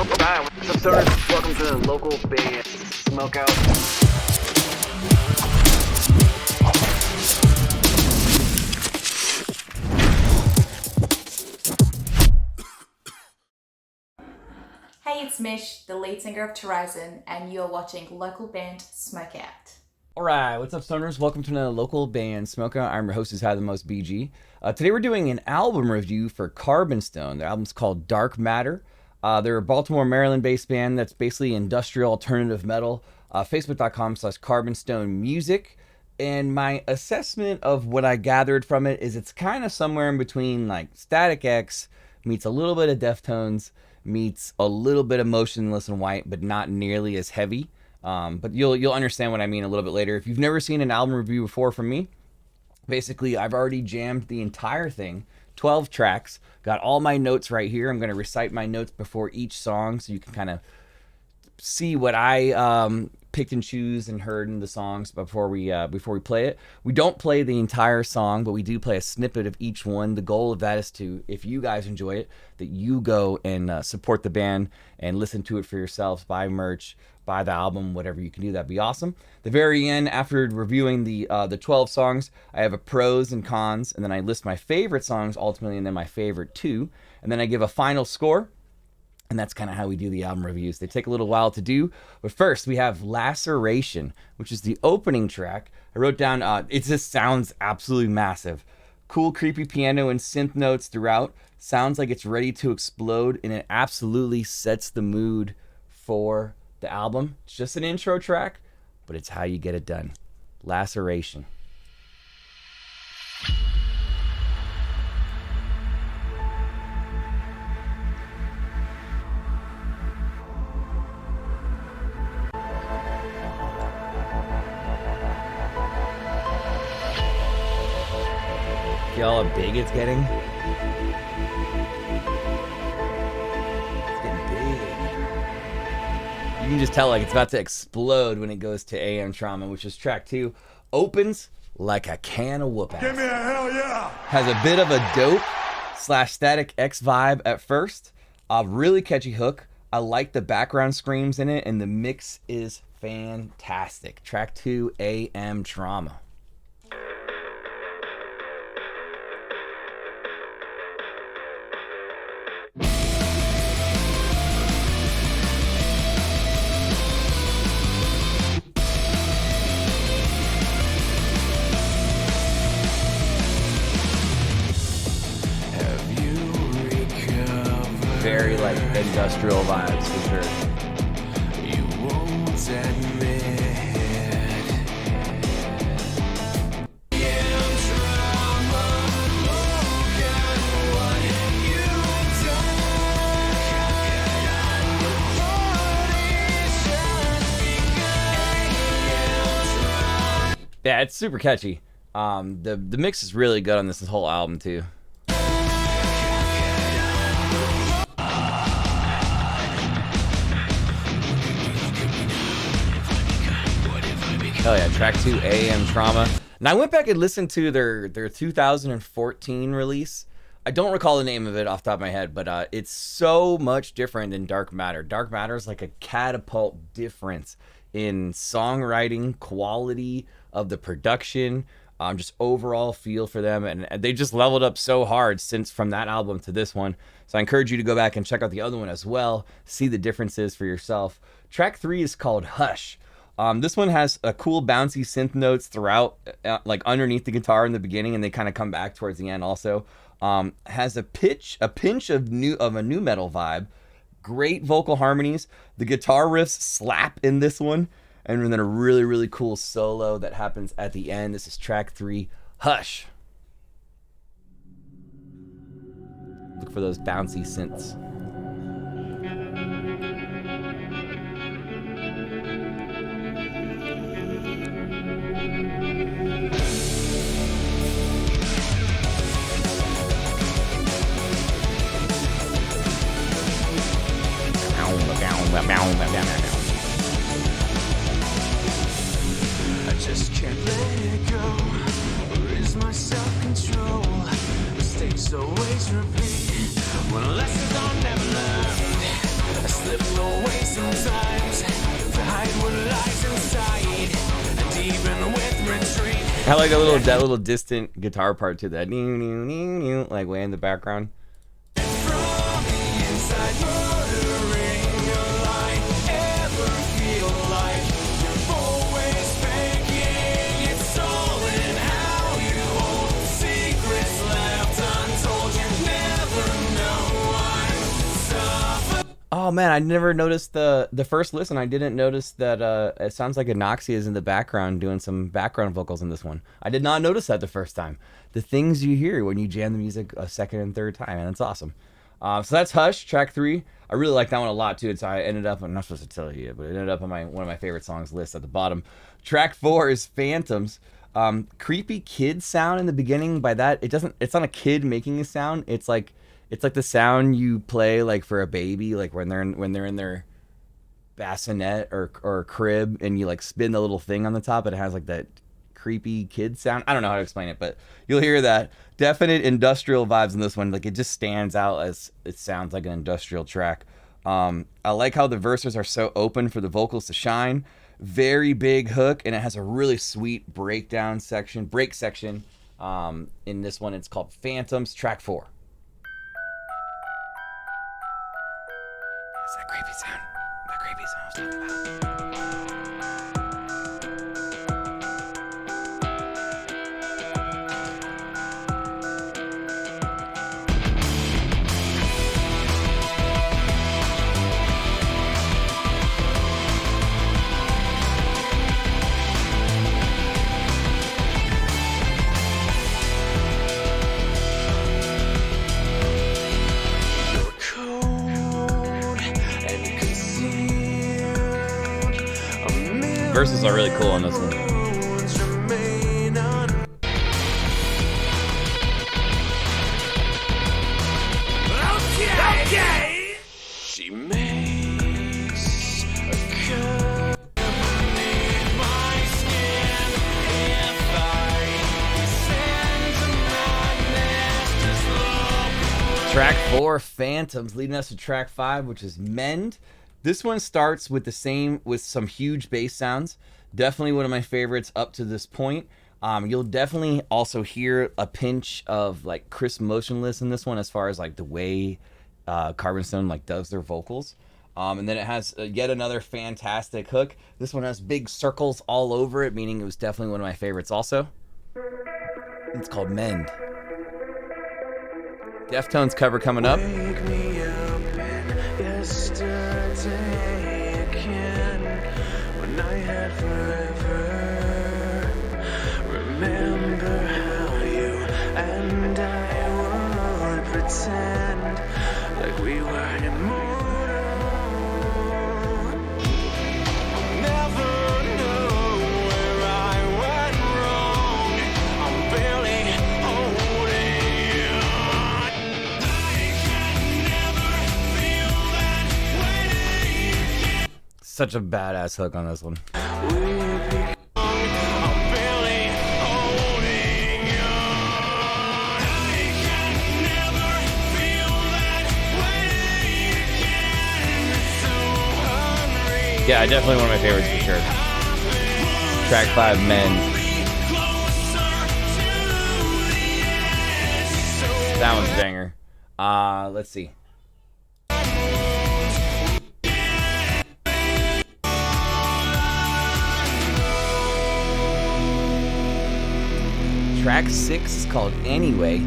Hi, what's up, stoners? Welcome to the local band Smokeout. Hey, it's Mish, the lead singer of Horizon, and you're watching local band Smokeout. Alright, what's up, stoners? Welcome to another local band, Smokeout. I'm your host, who's had the most BG. Today we're doing an album review for Carbonstone. The album's called Dark Matter. They're a Baltimore, Maryland-based band that's basically industrial alternative metal. Facebook.com/Carbonstone Music. And my assessment of what I gathered from it is it's kind of somewhere in between like Static X meets a little bit of Deftones meets a little bit of Motionless in White, but not nearly as heavy. But you'll understand what I mean a little bit later. If you've never seen an album review before from me, basically I've already jammed the entire thing, 12 tracks, got all my notes right here. I'm going to recite my notes before each song so you can kind of see what I picked and choose and heard in the songs before we play it. We don't play the entire song, but we do play a snippet of each one. The goal of that is to, if you guys enjoy it, that you go and support the band and listen to it for yourselves, buy merch, buy the album, whatever you can do. That'd be awesome. The very end, after reviewing the 12 songs, I have a pros and cons, and then I list my favorite songs ultimately, and then my favorite two, and then I give a final score. And that's kind of how we do the album reviews. They take a little while to do. But first, we have Laceration, which is the opening track. I wrote down, it just sounds absolutely massive. Cool, creepy piano and synth notes throughout. Sounds like it's ready to explode, and it absolutely sets the mood for the album. It's just an intro track, but it's how you get it done. Laceration. Y'all how big it's getting? It's getting big. You can just tell like it's about to explode when it goes to AM Trauma, which is track 2. Opens like a can of whoop ass. Give me a hell yeah! Has a bit of a dope / Static X vibe at first. A really catchy hook. I like the background screams in it, and the mix is fantastic. Track 2, AM Trauma. Very like industrial vibes for sure. You won't admit. Yeah, it's super catchy. The mix is really good on this whole album too. Hell yeah, track 2, AM Trauma. And I went back and listened to their 2014 release. I don't recall the name of it off the top of my head, but it's so much different than Dark Matter. Dark Matter is like a catapult difference in songwriting, quality of the production, just overall feel for them. And they just leveled up so hard since from that album to this one. So I encourage you to go back and check out the other one as well, see the differences for yourself. Track 3 is called Hush. This one has a cool bouncy synth notes throughout, like underneath the guitar in the beginning, and they kind of come back towards the end also. Has a pinch of a new metal vibe. Great vocal harmonies. The guitar riffs slap in this one, and then a really, really cool solo that happens at the end. This is track 3, Hush. Look for those bouncy synths. I just can't let it go. Where is my self-control? Mistakes always repeat. When lessons are never learned, I slip even with retreat. I like that little distant guitar part to that, like way in the background. From the inside, murdering a lie. Ever feel like you're always faking? It's all in how you hold secrets left untold. You never know I'm suffering. Oh man, I never noticed the first listen. I didn't notice that it sounds like Anoxia is in the background doing some background vocals in this one. I did not notice that the first time. The things you hear when you jam the music a second and third time, and that's awesome. So that's Hush, track 3. I really like that one a lot too. So I ended up, I'm not supposed to tell you yet, but it ended up on one of my favorite songs list at the bottom. Track 4 is Phantoms. Creepy kid sound in the beginning. By that, it's not a kid making a sound. It's like the sound you play like for a baby, like when they're in their bassinet or crib, and you like spin the little thing on the top, and it has like that creepy kid sound. I don't know how to explain it, but you'll hear that. Definite industrial vibes in this one. Like it just stands out as it sounds like an industrial track. I like how the verses are so open for the vocals to shine. Very big hook, and it has a really sweet break section. In this one, it's called Phantoms, track 4. It's that creepy sound. That creepy sound I was talking about. Verses are really cool on this one. Okay. She makes a cut beneath my skin. If I descend to madness, just look. Track 4, Phantoms, leading us to track 5, which is Mend. This one starts with some huge bass sounds. Definitely one of my favorites up to this point. You'll definitely also hear a pinch of like Chris Motionless in this one, as far as like the way Carbonstone like does their vocals. And then it has yet another fantastic hook. This one has big circles all over it, meaning it was definitely one of my favorites also. It's called Mend. Deftones cover coming up. Wake me up in yesterday again, when I had forever. Remember how you and I would pretend like we were immortal. Never know where I went wrong. I'm barely holding you. I can never feel that way. Such a badass hook on this one. Yeah, definitely one of my favorites for sure. Track 5, Men. That one's a banger. Let's see. Track 6 is called Anyway.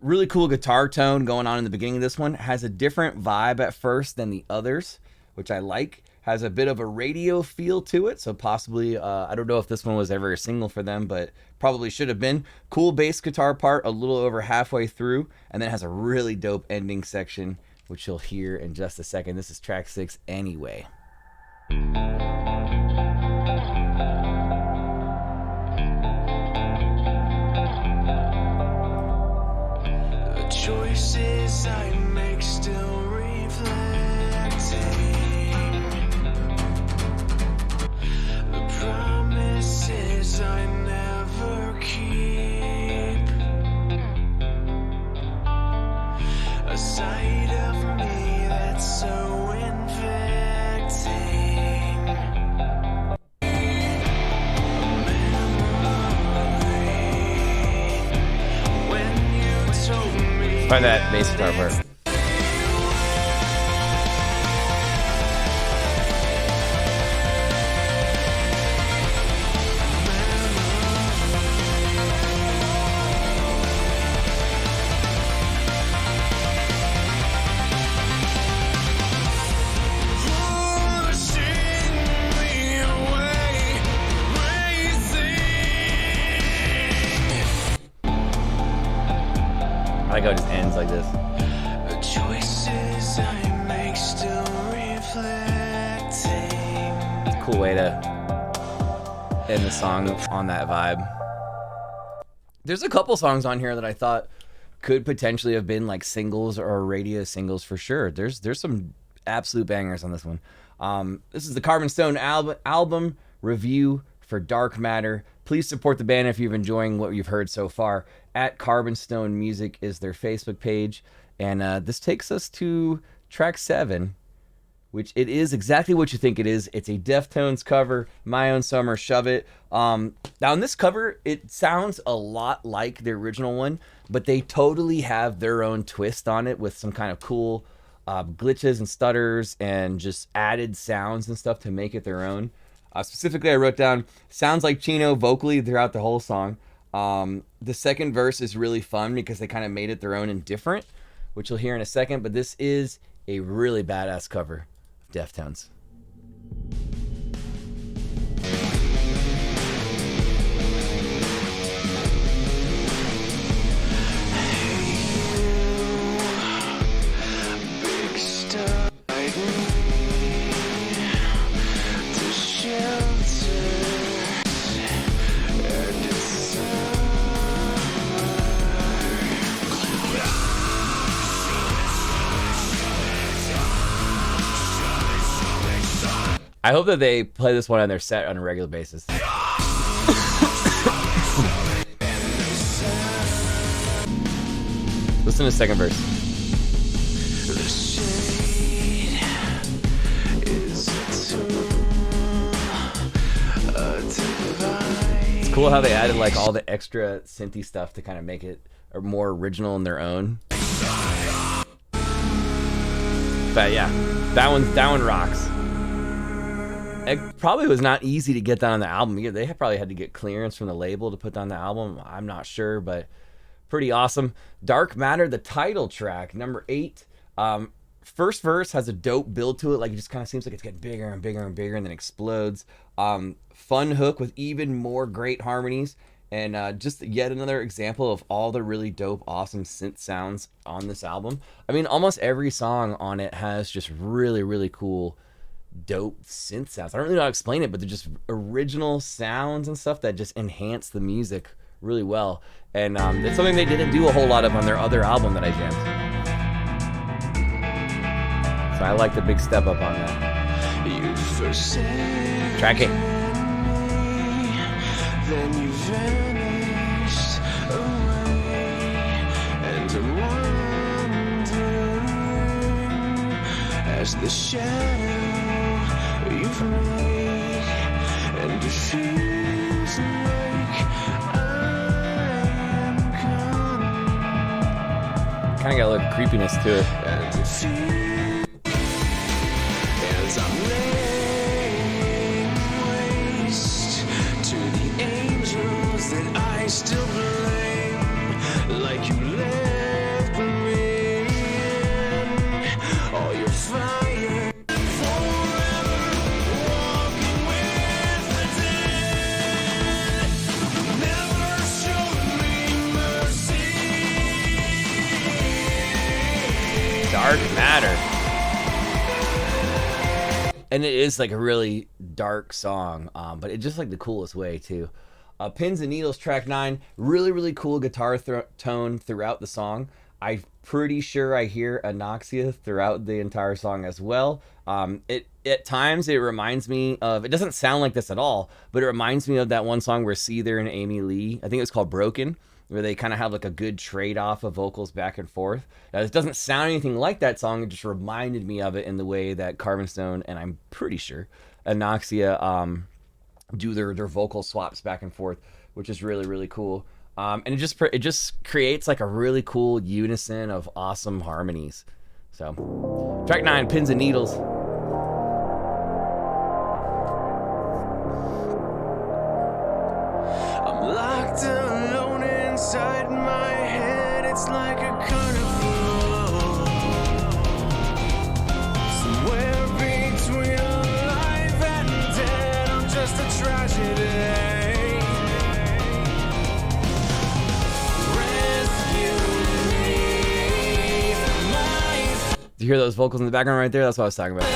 Really cool guitar tone going on in the beginning of this one. Has a different vibe at first than the others, which I like. Has a bit of a radio feel to it, so possibly, I don't know if this one was ever a single for them, but probably should have been. Cool bass guitar part a little over halfway through, and then it has a really dope ending section, which you'll hear in just a second. This is track 6, Anyway. The choices I make still reflecting. The promises I never keep. A side of me that's so infecting. Find that bass guitar part. I like how it just ends like this. The choices I make still reflecting. Cool way to end the song on that vibe. There's a couple songs on here that I thought could potentially have been like singles or radio singles for sure. There's some absolute bangers on this one. This is the Carbonstone album review for Dark Matter. Please support the band if you're enjoying what you've heard so far. At Carbonstone Music is their Facebook page. And this takes us to track 7, which it is exactly what you think it is. It's a Deftones cover, My Own Summer, Shove It. Now in this cover, it sounds a lot like the original one, but they totally have their own twist on it with some kind of cool glitches and stutters and just added sounds and stuff to make it their own. Specifically, I wrote down, sounds like Chino vocally throughout the whole song. The second verse is really fun because they kind of made it their own and different, which you'll hear in a second, but this is a really badass cover of Deftones. Big star to shelter, and it's I hope that they play this one on their set on a regular basis. Listen to the second verse. the shade is a divide. It's cool how they added like all the extra synthy stuff to kind of make it more original in their own. But yeah, that one rocks. It probably was not easy to get that on the album. They probably had to get clearance from the label to put that on the album. I'm not sure, but pretty awesome. Dark Matter, the title track, number 8. First verse has a dope build to it. Like it just kind of seems like it's getting bigger and bigger and bigger and then explodes. Fun hook with even more great harmonies. And just yet another example of all the really dope, awesome synth sounds on this album. I mean, almost every song on it has just really, really cool, dope synth sounds. I don't really know how to explain it, but they're just original sounds and stuff that just enhance the music really well. And it's something they didn't do a whole lot of on their other album that I jammed. So I like the big step up on that. You forsake Track 8. then you vanished away, and I'm wondering as the shadow you've made, and it feels like I'm coming, Kind of got a little creepiness to it. and it feels as I'm laying waste to the angels that I still blame, like you left me in all your fire. Forever walking with the dead, never showed me mercy. Dark Matter. And it is like a really dark song, but it's just like the coolest way too. Pins and Needles, track 9, really, really cool guitar tone throughout the song. I'm pretty sure I hear Anoxia throughout the entire song as well. At times it reminds me of, it doesn't sound like this at all, but it reminds me of that one song where Seether and Amy Lee, I think it was called Broken, where they kind of have like a good trade-off of vocals back and forth. Now, it doesn't sound anything like that song. It just reminded me of it in the way that Carbonstone, and I'm pretty sure Anoxia, do their vocal swaps back and forth, which is really, really cool. And it just creates like a really cool unison of awesome harmonies. So, track 9, Pins and Needles. I'm locked alone inside my head. It's like a carnival. Somewhere between alive and dead, I'm just a tragedy. Rescue me from my Do you hear those vocals in the background right there? That's what I was talking about.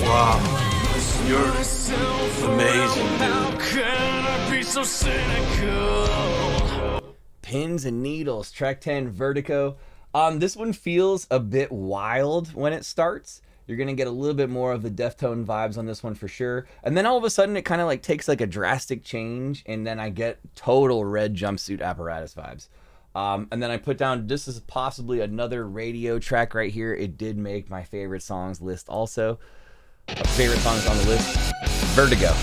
Wow. You're amazing, dude. How can I be so cynical? Pins and Needles, track 10, Vertico. This one feels a bit wild when it starts. You're gonna get a little bit more of the Deftone vibes on this one for sure. And then all of a sudden it kind of like takes like a drastic change, and then I get total Red Jumpsuit Apparatus vibes. And then I put down, this is possibly another radio track right here. It did make my favorite songs list also. Favorite songs on the list, Vertigo.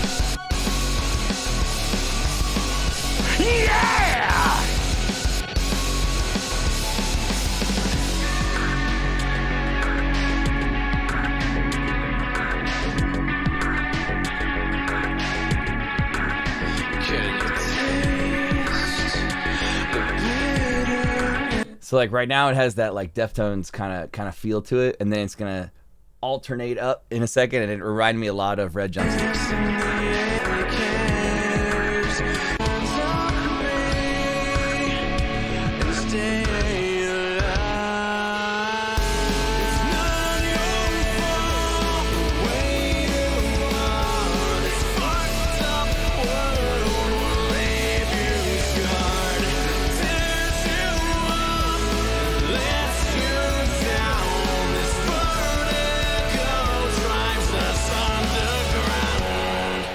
Yeah! So like right now it has that like Deftones kind of feel to it, and then it's gonna alternate up in a second, and it reminded me a lot of Red Jumpsuits.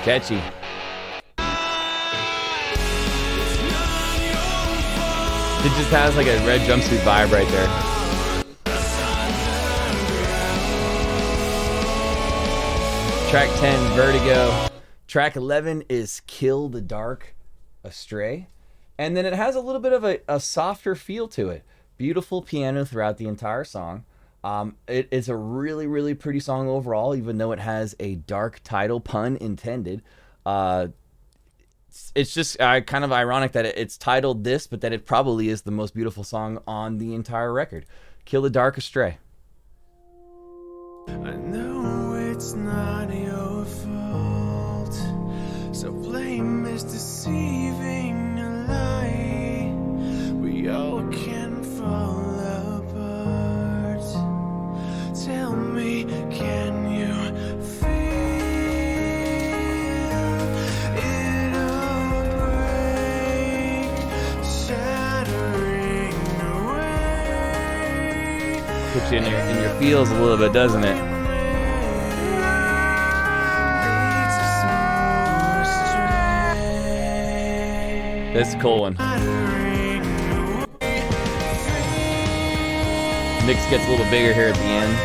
Catchy. It just has like a Red Jumpsuit vibe right there. Track 10, Vertigo. Track 11 is Kill the Dark Astray. And then it has a little bit of a softer feel to it. Beautiful piano throughout the entire song. It is a really, really pretty song overall, even though it has a dark title, pun intended. It's just kind of ironic that it's titled this, but that it probably is the most beautiful song on the entire record. Kill the Dark Astray. I know it's not your fault, so blame is deceiving a lie. We all can fall apart. Tell me, can you feel it all break, shattering away? Puts you in your feels a little bit, doesn't it? That's a cool one. Mix gets a little bigger here at the end.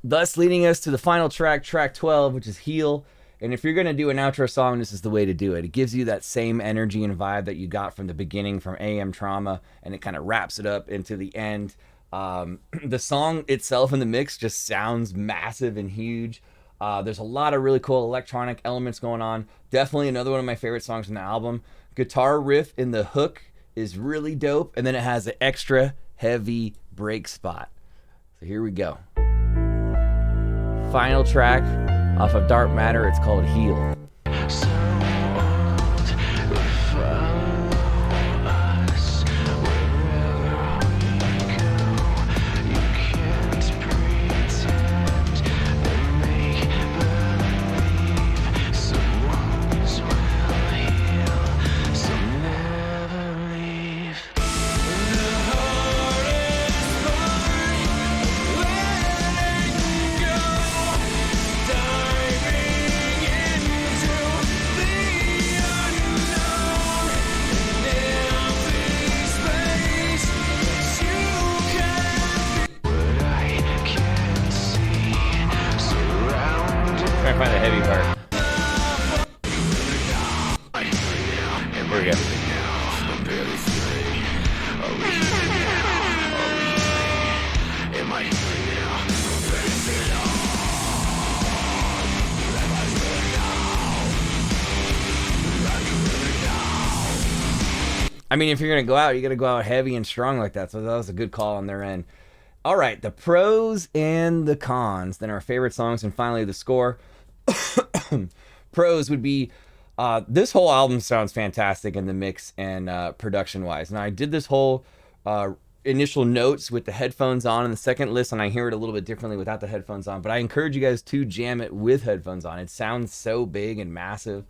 Thus leading us to the final track, track 12, which is Heal. And if you're going to do an outro song, this is the way to do it. It gives you that same energy and vibe that you got from the beginning from AM Trauma, and it kind of wraps it up into the end. The song itself in the mix just sounds massive and huge. There's a lot of really cool electronic elements going on. Definitely another one of my favorite songs on the album. Guitar riff in the hook is really dope, and then it has an extra heavy break spot. So here we go. Final track off of Dark Matter. It's called Heal. trying to find the heavy part. Here we go. I mean, if you're going to go out, you got to go out heavy and strong like that. So that was a good call on their end. All right, the pros and the cons, then our favorite songs, and finally the score. Pros would be, this whole album sounds fantastic in the mix and production-wise. Now, I did this whole initial notes with the headphones on in the second listen. I hear it a little bit differently without the headphones on, but I encourage you guys to jam it with headphones on. It sounds so big and massive.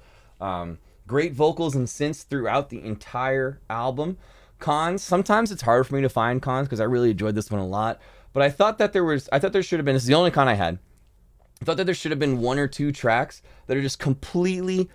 Great vocals and synths throughout the entire album. Cons, sometimes it's hard for me to find cons because I really enjoyed this one a lot. But I thought there should have been, this is the only con I had. I thought that there should have been 1 or 2 tracks that are just completely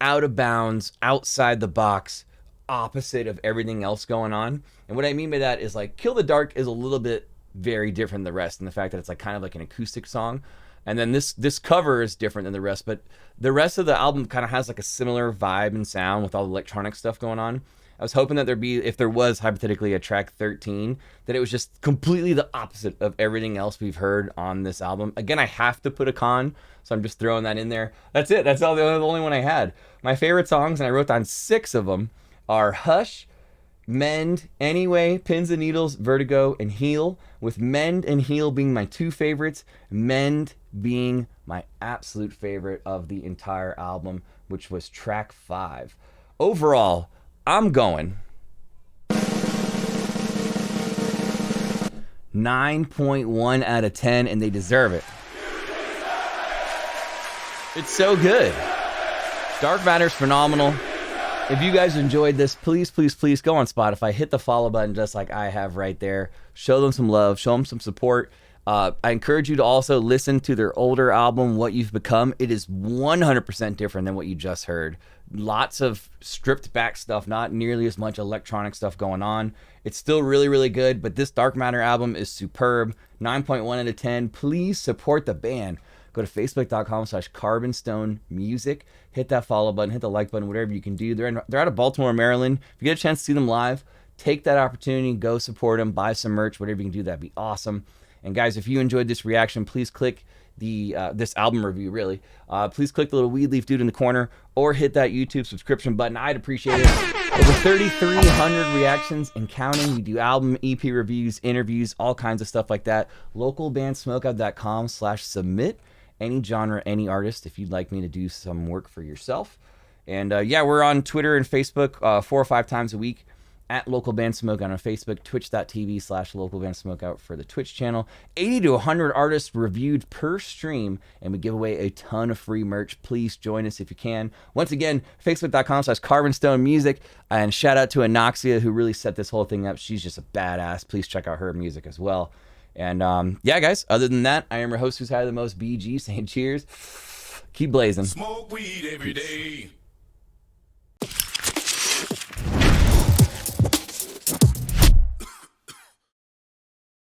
out of bounds, outside the box, opposite of everything else going on. And what I mean by that is like Kill the Dark is a little bit very different than the rest in the fact that it's like kind of like an acoustic song. And then this cover is different than the rest, but the rest of the album kind of has like a similar vibe and sound with all the electronic stuff going on. I was hoping that there'd be, if there was hypothetically a track 13, that it was just completely the opposite of everything else we've heard on this album. Again, I have to put a con, so I'm just throwing that in there. That's it. That's the only one I had. My favorite songs, and I wrote down 6 of them, are Hush, Mend, Anyway, Pins and Needles, Vertigo, and Heal, with Mend and Heal being my 2 favorites, Mend being my absolute favorite of the entire album, which was track 5. Overall, I'm going 9.1 out of 10, and they deserve it. It's so good. Dark Matter's phenomenal. If you guys enjoyed this, please, please, please go on Spotify. Hit the follow button just like I have right there. Show them some love. Show them some support. I encourage you to also listen to their older album, What You've Become. It is 100% different than what you just heard. Lots of stripped back stuff, not nearly as much electronic stuff going on. It's still really, really good, but this Dark Matter album is superb. 9.1 out of 10. Please support the band. Go to facebook.com/Carbonstone Music. Hit that follow button, hit the like button, whatever you can do. They're out of Baltimore, Maryland. If you get a chance to see them live, take that opportunity, go support them, buy some merch, whatever you can do, that'd be awesome. And guys, if you enjoyed this reaction, please click the this album review, really. Please click the little weed leaf dude in the corner or hit that YouTube subscription button. I'd appreciate it. Over 3,300 reactions and counting. We do album, EP reviews, interviews, all kinds of stuff like that. Localbandsmokeout.com/submit. Any genre, any artist, if you'd like me to do some work for yourself. And yeah, we're on Twitter and Facebook 4 or 5 times a week at Local Band Smokeout on Facebook, twitch.tv/localbandsmokeout for the Twitch channel. 80 to 100 artists reviewed per stream, and we give away a ton of free merch. Please join us if you can. Once again, facebook.com/Carbonstone Music, and shout out to Anoxia who really set this whole thing up. She's just a badass. Please check out her music as well. And yeah, guys, other than that, I am your host who's had the most, BG, saying cheers. Keep blazing. Smoke weed every day.